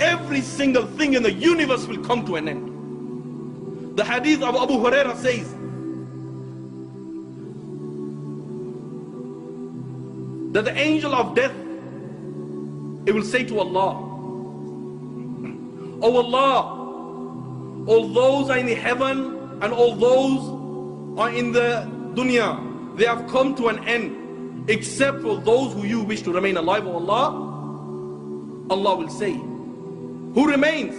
every single thing in the universe will come to an end. The hadith of Abu Huraira says that the angel of death, it will say to Allah, "Oh Allah, all those are in the heaven and all those are in the dunya, they have come to an end, except for those who you wish to remain alive, O Allah." Allah will say, "Who remains?"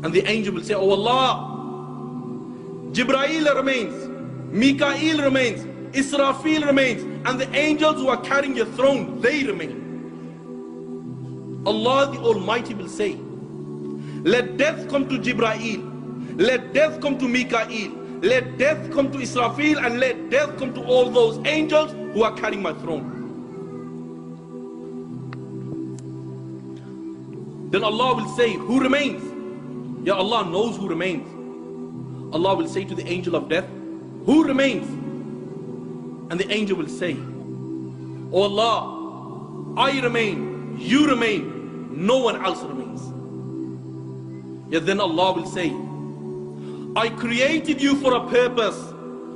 And the angel will say, "Oh Allah, Jibreel remains, Mikael remains, Israfil remains, and the angels who are carrying your throne, they remain." Allah the Almighty will say, "Let death come to Jibreel, let death come to Mikael, let death come to Israfil, and let death come to all those angels who are carrying my throne." Then Allah will say, "Who remains?" Ya Allah knows who remains. Allah will say to the angel of death, "Who remains?" And the angel will say, "Oh Allah, I remain, you remain, no one else remains." Yet then Allah will say, "I created you for a purpose.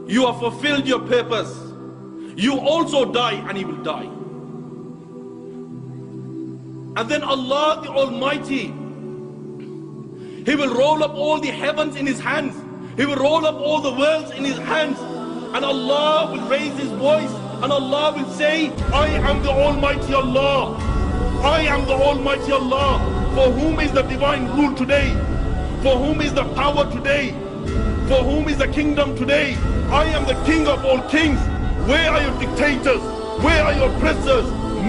You have fulfilled your purpose. You also die, and you will die." And then Allah the Almighty, He will roll up all the heavens in His hands. He will roll up all the worlds in His hands. And Allah will raise His voice and Allah will say, "I am the Almighty Allah. I am the Almighty Allah. For whom is the divine rule today? For whom is the power today? For whom is the kingdom today? I am the King of all kings. Where are your dictators? Where are your oppressors?"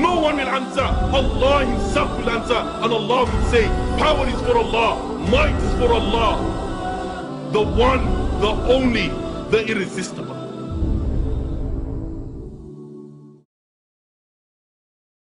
No one will answer. Allah Himself will answer. And Allah will say, "Power is for Allah. Might is for Allah. The one, the only, the irresistible."